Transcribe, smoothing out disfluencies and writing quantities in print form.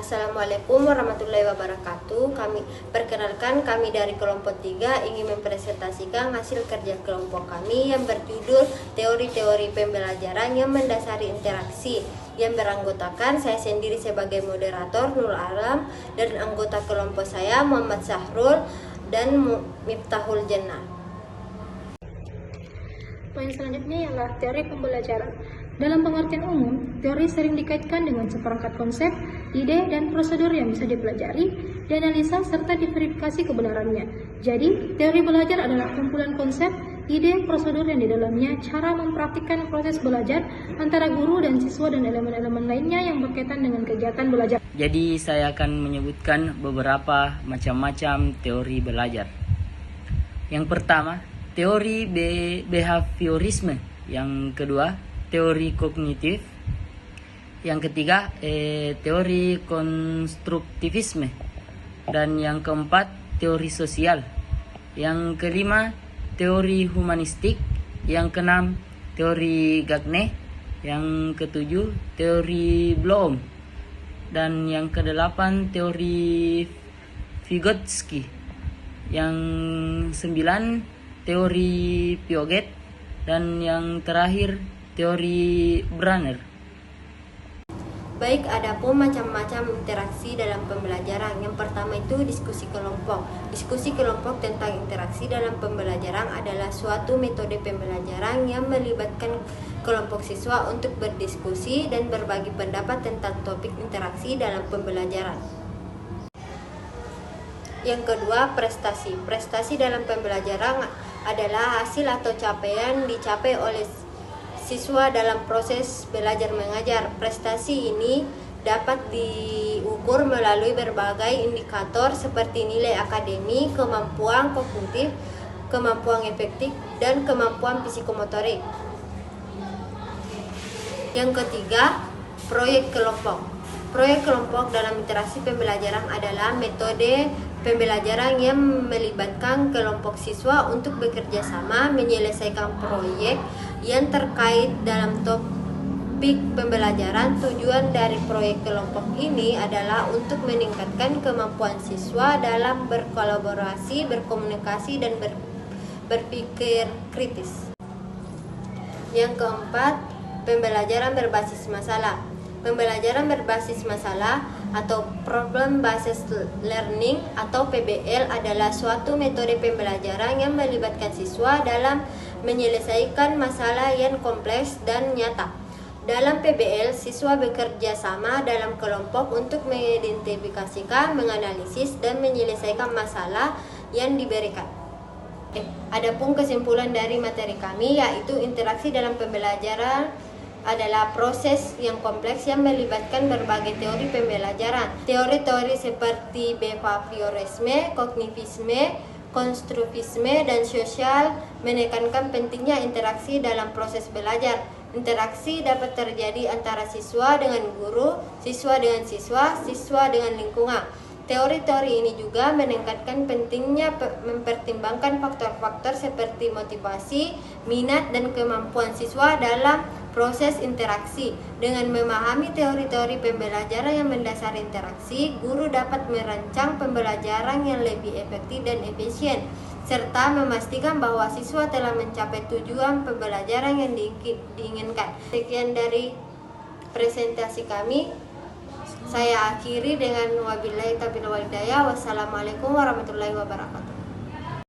Assalamualaikum warahmatullahi wabarakatuh. Kami dari kelompok 3 ingin mempresentasikan hasil kerja kelompok kami yang berjudul Teori-teori pembelajaran yang mendasari interaksi, yang beranggotakan saya sendiri sebagai moderator Nur Alam dan anggota kelompok saya Muhammad Sahrul dan Miftahul Jannah. Poin selanjutnya ialah teori pembelajaran. Dalam pengertian umum, teori sering dikaitkan dengan seperangkat konsep, ide, dan prosedur yang bisa dipelajari, dianalisa, serta diverifikasi kebenarannya. Jadi, teori belajar adalah kumpulan konsep, ide, prosedur yang di dalamnya cara mempraktikkan proses belajar antara guru dan siswa dan elemen-elemen lainnya yang berkaitan dengan kegiatan belajar. Jadi, saya akan menyebutkan beberapa macam-macam teori belajar. Yang pertama, teori behaviorisme. Yang kedua, teori kognitif. Yang ketiga, teori konstruktivisme. Dan yang keempat, teori sosial. Yang kelima, teori humanistik. Yang keenam, teori Gagne. Yang ketujuh, teori Bloom. Dan yang kedelapan, teori Vygotsky. Yang sembilan, teori Piaget. Dan yang terakhir, teori Branner. Baik, ada pun macam-macam interaksi dalam pembelajaran. Yang pertama itu diskusi kelompok. Diskusi kelompok tentang interaksi dalam pembelajaran adalah suatu metode pembelajaran yang melibatkan kelompok siswa untuk berdiskusi dan berbagi pendapat tentang topik interaksi dalam pembelajaran. Yang kedua, prestasi. Prestasi dalam pembelajaran adalah hasil atau capaian dicapai oleh siswa dalam proses belajar mengajar. Prestasi ini dapat diukur melalui berbagai indikator seperti nilai akademik, kemampuan kognitif, kemampuan efektif, dan kemampuan psikomotorik. Yang ketiga, proyek kelompok. Proyek kelompok dalam interaksi pembelajaran adalah metode pembelajaran yang melibatkan kelompok siswa untuk bekerja sama menyelesaikan proyek yang terkait dalam topik pembelajaran. Tujuan dari proyek kelompok ini adalah untuk meningkatkan kemampuan siswa dalam berkolaborasi, berkomunikasi, dan berpikir kritis. Yang keempat, pembelajaran berbasis masalah. Pembelajaran berbasis masalah atau Problem Based Learning atau PBL adalah suatu metode pembelajaran yang melibatkan siswa dalam menyelesaikan masalah yang kompleks dan nyata. Dalam PBL, siswa bekerja sama dalam kelompok untuk mengidentifikasikan, menganalisis, dan menyelesaikan masalah yang diberikan. Adapun kesimpulan dari materi kami yaitu interaksi dalam pembelajaran adalah proses yang kompleks yang melibatkan berbagai teori pembelajaran. Teori-teori seperti behaviorisme, kognitivisme, konstruktivisme, dan sosial menekankan pentingnya interaksi dalam proses belajar. Interaksi dapat terjadi antara siswa dengan guru, siswa dengan siswa, siswa dengan lingkungan. Teori-teori ini juga menekankan pentingnya mempertimbangkan faktor-faktor seperti motivasi, minat, dan kemampuan siswa dalam proses interaksi. Dengan memahami teori-teori pembelajaran yang mendasari interaksi, guru dapat merancang pembelajaran yang lebih efektif dan efisien, serta memastikan bahwa siswa telah mencapai tujuan pembelajaran yang diinginkan. Sekian dari presentasi kami. Saya akhiri dengan wabillahi taufiq wal hidayah. Wassalamualaikum warahmatullahi wabarakatuh.